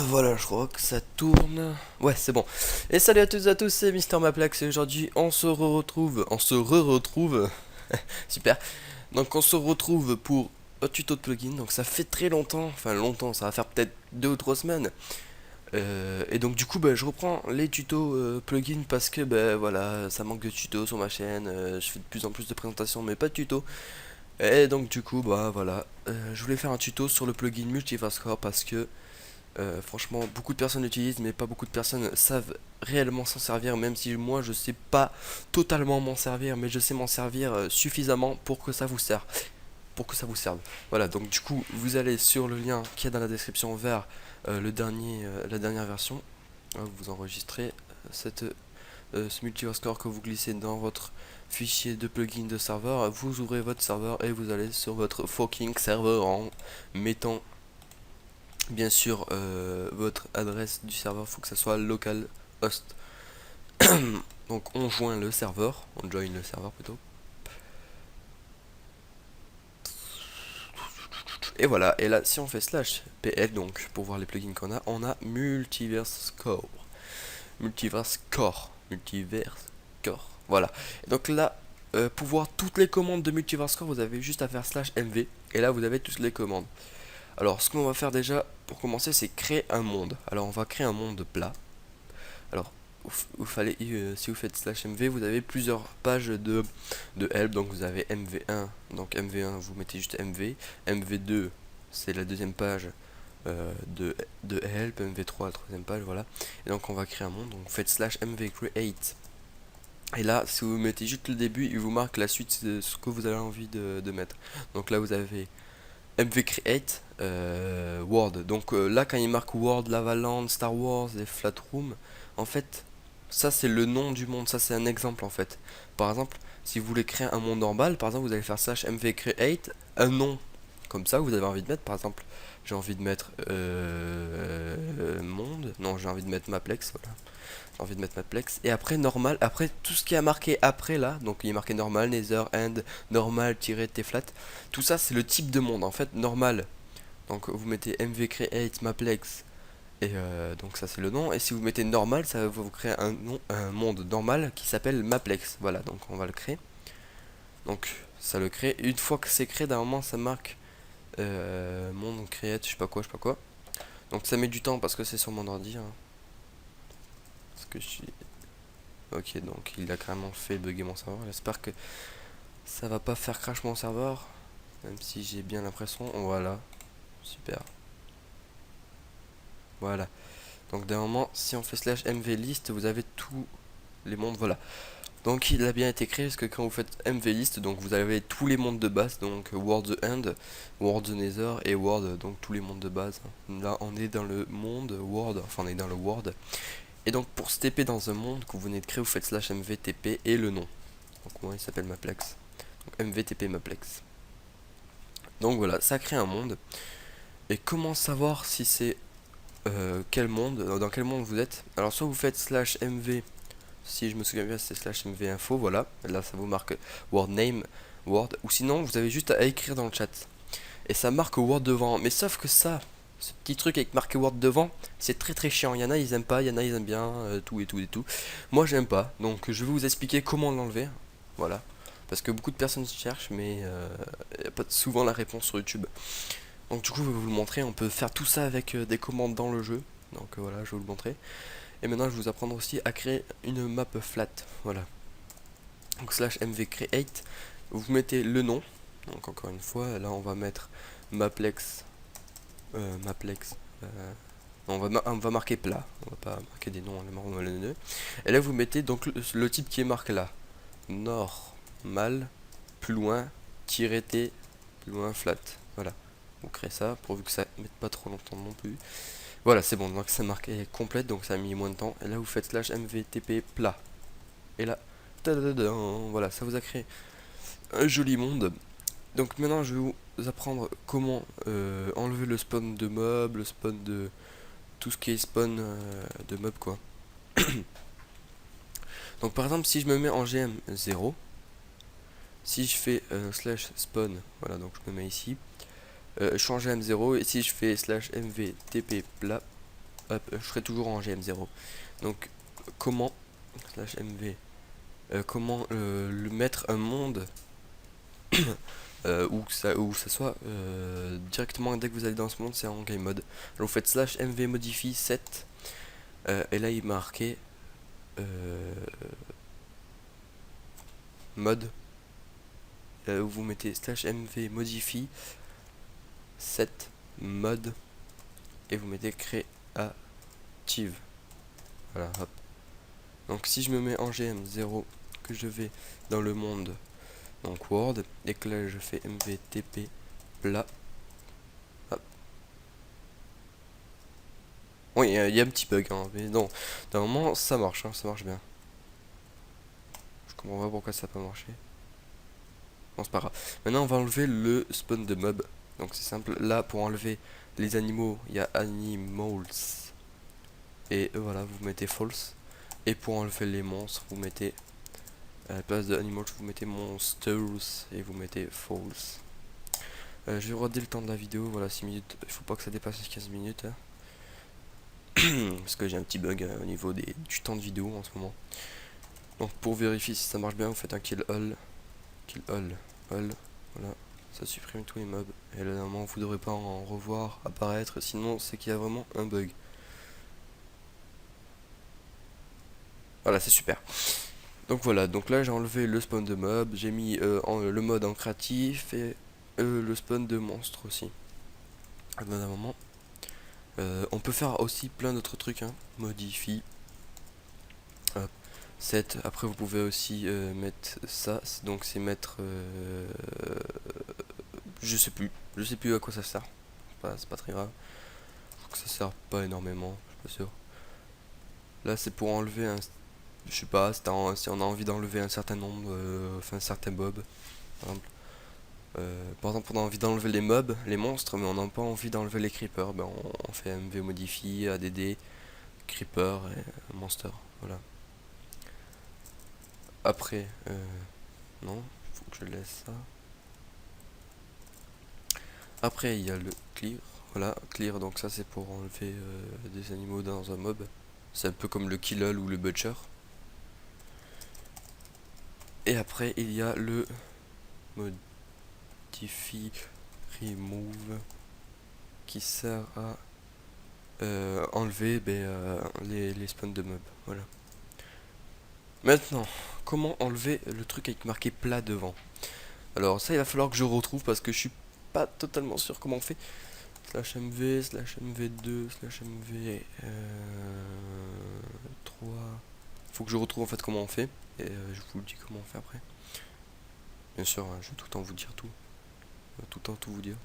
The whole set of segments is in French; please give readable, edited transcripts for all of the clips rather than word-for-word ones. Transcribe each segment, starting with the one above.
Voilà, je crois que ça tourne. Ouais, c'est bon. Et salut à toutes et à tous, c'est Mister Maplex et aujourd'hui on se retrouve, retrouve super. Donc on se retrouve pour un tuto de plugin. Donc ça fait très longtemps, enfin longtemps, ça va faire peut-être 2 ou 3 semaines. Et donc du coup, bah, je reprends les tutos plugin parce que bah, voilà, ça manque de tutos sur ma chaîne. Je fais de plus en plus de présentations, mais pas de tutos. Et donc du coup, bah voilà, je voulais faire un tuto sur le plugin Multiverse Core parce que franchement, beaucoup de personnes l'utilisent, mais pas beaucoup de personnes savent réellement s'en servir, même si moi je sais pas totalement m'en servir, mais je sais m'en servir suffisamment pour que ça vous serve. Pour que ça vous serve. Voilà, donc du coup, vous allez sur le lien qui est dans la description vers la dernière version. Vous enregistrez ce multiverse core que vous glissez dans votre fichier de plugin de serveur. Vous ouvrez votre serveur et vous allez sur votre fucking serveur en mettant bien sûr, votre adresse du serveur, faut que ça soit localhost. Donc on joint le serveur, on join le serveur plutôt. Et voilà, et là si on fait slash pl donc pour voir les plugins qu'on a, on a multiverse core. Multiverse core. Multiverse core. Voilà. Et donc là, pour voir toutes les commandes de multiverse core, vous avez juste à faire slash mv. Et là vous avez toutes les commandes. Alors ce qu'on va faire déjà pour commencer, c'est créer un monde. Alors on va créer un monde plat. Alors, si vous faites slash mv, vous avez plusieurs pages de help. Donc vous avez mv1. Donc mv1, vous mettez juste mv. mv2, c'est la deuxième page de help. mv3, la troisième page, voilà. Et donc on va créer un monde. Donc vous faites slash mv create. Et là, si vous mettez juste le début, il vous marque la suite de ce que vous avez envie de mettre. Donc là, vous avez MV Create World. Donc là, quand il marque World, Lavaland, Star Wars et Flatroom, en fait, ça c'est le nom du monde. Ça c'est un exemple en fait. Par exemple, si vous voulez créer un monde normal, par exemple, vous allez faire slash MV Create un nom comme ça. Vous avez envie de mettre, par exemple, j'ai envie de mettre monde. Non, j'ai envie de mettre Maplex. Voilà, j'ai envie de mettre Maplex. Et après normal, après tout ce qui a marqué après là, donc il est marqué normal, Nether, End, normal, T-flat. Tout ça c'est le type de monde. En fait, normal. Donc vous mettez mv create Maplex. Et donc ça c'est le nom. Et si vous mettez normal, ça va vous créer un monde normal qui s'appelle Maplex. Voilà, donc on va le créer. Donc ça le crée. Une fois que c'est créé, d'un moment ça marque monde create, je sais pas quoi, je sais pas quoi. Donc ça met du temps parce que c'est sur mon ordi, hein. Parce que je suis. Ok, donc il a carrément fait bugger mon serveur. J'espère que ça va pas faire crash mon serveur. Même si j'ai bien l'impression. Voilà. Super. Voilà. Donc d'un moment, si on fait slash mvlist, vous avez tous les mondes. Voilà. Donc il a bien été créé parce que quand vous faites mvlist, donc vous avez tous les mondes de base. Donc World the End, World the Nether et World. Donc tous les mondes de base. Là on est dans le monde World. Enfin on est dans le World. Et donc pour se TP dans un monde que vous venez de créer, vous faites slash mvtp et le nom. Donc moi il s'appelle Maplex. Donc mvtp Maplex. Donc voilà, ça crée un monde. Et comment savoir si c'est quel monde, dans quel monde vous êtes? Alors soit vous faites slash mv, si je me souviens bien c'est slash mv info, voilà. Là ça vous marque word name, word. Ou sinon vous avez juste à écrire dans le chat. Et ça marque word devant. Mais sauf que ça, ce petit truc avec marqué word devant, c'est très très chiant. Il y en a ils aiment pas, il y en a ils aiment bien, tout et tout et tout. Moi j'aime pas, donc je vais vous expliquer comment l'enlever. Voilà. Parce que beaucoup de personnes cherchent, mais il n'y a pas souvent la réponse sur YouTube. Donc du coup je vais vous le montrer, on peut faire tout ça avec des commandes dans le jeu. Donc voilà, je vais vous le montrer. Et maintenant je vais vous apprendre aussi à créer une map flat. Voilà. Donc slash mv create, vous mettez le nom. Donc encore une fois, là on va mettre Maplex. Maplex. On va marquer plat. On va pas marquer des noms, et là vous mettez donc le type qui est marqué là. Normal, plus loin, tiré T, plus loin, flat. Voilà. Vous créez ça, pourvu que ça mette pas trop longtemps non plus. Voilà, c'est bon, donc ça marque est complète, donc ça a mis moins de temps. Et là vous faites slash mvtp plat. Et là, voilà, ça vous a créé un joli monde. Donc maintenant je vais vous apprendre comment enlever le spawn de mobs, le spawn de tout ce qui est spawn de mobs quoi. Donc par exemple si je me mets en GM 0, si je fais slash spawn, voilà donc je me mets ici, je suis en GM 0 et si je fais slash mvtp plat, hop, je serai toujours en GM0. Donc comment slash mv comment le mettre un monde où ça soit directement dès que vous allez dans ce monde, c'est en game mode. Alors vous faites slash mv modifie 7 et là il est marqué mode. Où vous mettez slash mv modifie 7 mode et vous mettez créative. Voilà, hop. Donc si je me mets en GM0, que je vais dans le monde, donc World, et que là je fais mvtp plat. Hop. Oui, il y a un petit bug, hein, mais non, d'un moment ça marche, hein, ça marche bien. Je comprends pas pourquoi ça n'a pas marché. Bon, c'est pas grave. Maintenant on va enlever le spawn de mob. Donc c'est simple, là pour enlever les animaux, il y a animals. Et voilà, vous mettez false. Et pour enlever les monstres, vous mettez à la place de animals, vous mettez monsters et vous mettez false. Je vais regarder le temps de la vidéo, voilà 6 minutes, il faut pas que ça dépasse les 15 minutes. Hein. Parce que j'ai un petit bug au niveau du temps de vidéo en ce moment. Donc pour vérifier si ça marche bien, vous faites un kill all, voilà, ça supprime tous les mobs. Et là normalement vous devrez pas en revoir apparaître, sinon c'est qu'il y a vraiment un bug. Voilà, c'est super. Donc voilà, donc là j'ai enlevé le spawn de mob, j'ai mis le mode en créatif et le spawn de monstre aussi. D'un moment. On peut faire aussi plein d'autres trucs, hein. Modifie. Hop. 7. Après vous pouvez aussi mettre ça, donc c'est mettre je sais plus à quoi ça sert. C'est pas très grave. Je trouve que ça sert pas énormément, je suis pas sûr. Là c'est pour enlever un, je sais pas, si on a envie d'enlever un certain nombre, enfin un certain mob, par exemple. Par exemple, on a envie d'enlever les mobs, les monstres, mais on n'a pas envie d'enlever les creepers. Ben, on fait MV modifie, ADD, creeper et monster. Voilà. Après, non, faut que je laisse ça. Après, il y a le clear. Voilà, clear, donc ça c'est pour enlever des animaux dans un mob. C'est un peu comme le kill all ou le butcher. Et après, il y a le modifie remove qui sert à enlever les spawns de mobs. Voilà. Maintenant, comment enlever le truc avec marqué plat devant? Alors ça il va falloir que je retrouve parce que je suis pas totalement sûr comment on fait. Slash mv, slash mv2, slash mv 3. Faut que je retrouve en fait comment on fait. Et je vous le dis comment on fait après. Bien sûr, hein, je vais tout le temps vous dire tout. Tout le temps tout vous dire.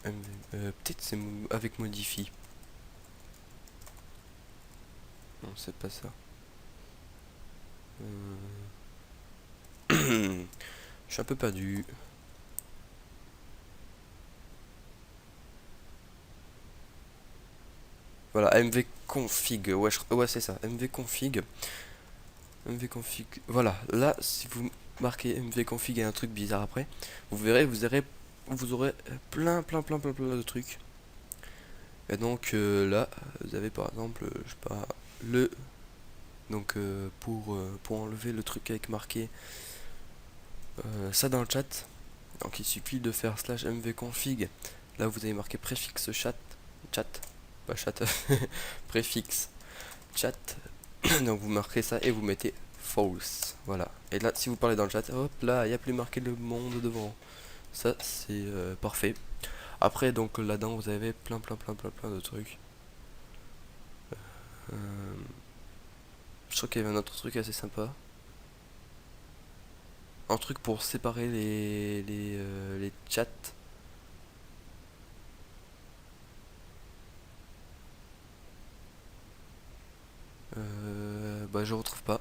Peut-être c'est avec modifie. Non, c'est pas ça. Je suis un peu perdu. Voilà, mv config. Ouais, c'est ça. Mv config. Mv config. Voilà, là, si vous marquez mv config et un truc bizarre après, vous verrez, vous aurez plein de trucs. Et donc là, vous avez par exemple, je sais pas, le. Donc pour enlever le truc avec marqué ça dans le chat, donc il suffit de faire slash mv config. Là vous avez marqué préfixe chat, pas chat, préfixe chat. Donc vous marquez ça et vous mettez false. Voilà. Et là si vous parlez dans le chat, hop là il n'y a plus marqué le monde devant. Ça c'est parfait. Après donc là-dedans vous avez plein de trucs. Je crois qu'il y avait un autre truc assez sympa. Un truc pour séparer les chats. Bah je retrouve pas.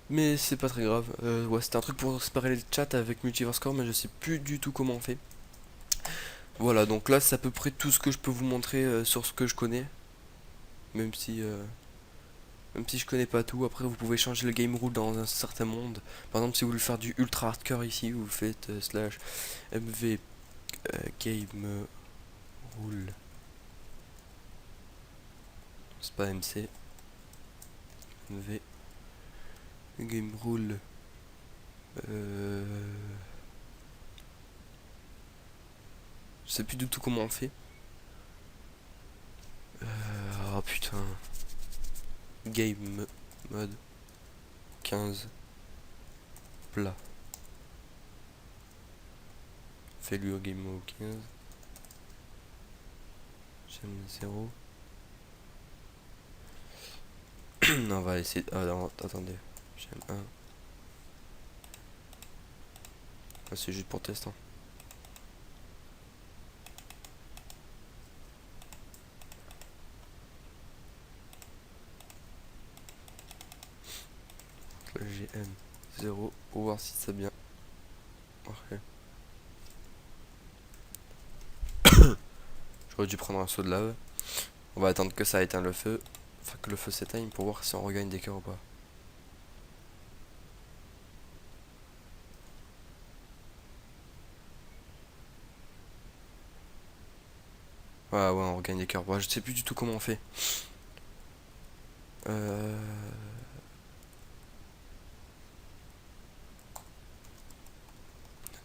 Mais c'est pas très grave. Ouais, c'était un truc pour séparer les chats avec Multiverse Core, mais je sais plus du tout comment on fait. Voilà, donc là c'est à peu près tout ce que je peux vous montrer sur ce que je connais. Même si je connais pas tout. Après vous pouvez changer le game rule dans un certain monde. Par exemple si vous voulez faire du ultra hardcore ici, vous faites slash mv Game rule. C'est pas MC. MV. Game rule. Je sais plus du tout comment on fait. Oh putain. Game mode 15 plat. Fais-lui au game mode 15. J'aime 0. Non, on va essayer. Ah non, attendez. J'aime 1. Ah, c'est juste pour test. Hein. GM 0. On va voir si c'est bien. Ok. J'aurais dû prendre un seau de lave. On va attendre que ça éteint le feu. Enfin que le feu s'éteigne pour voir si on regagne des cœurs ou pas. Ouais, on regagne des cœurs. Bon, je sais plus du tout comment on fait.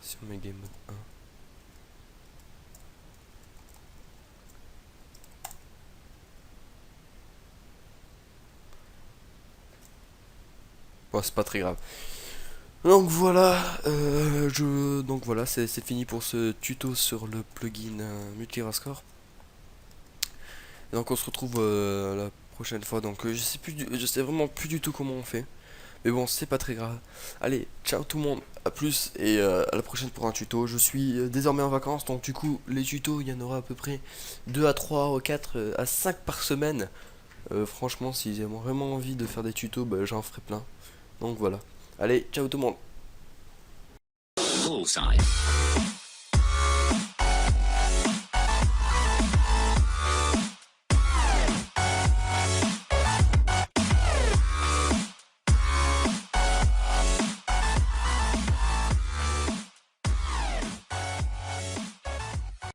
Si on met game mode 1. Bon, c'est pas très grave. Donc voilà, donc voilà, c'est fini pour ce tuto sur le plugin Multirascore. Donc on se retrouve la prochaine fois. Donc je sais vraiment plus du tout comment on fait. Mais bon, c'est pas très grave. Allez, ciao tout le monde, à plus et à la prochaine pour un tuto. Je suis désormais en vacances, donc du coup les tutos, il y en aura à peu près 2 à 3 ou 4 à 5 par semaine. Franchement, si j'ai vraiment envie de faire des tutos, bah, j'en ferai plein. Donc voilà. Allez, ciao tout le monde. Bullseye.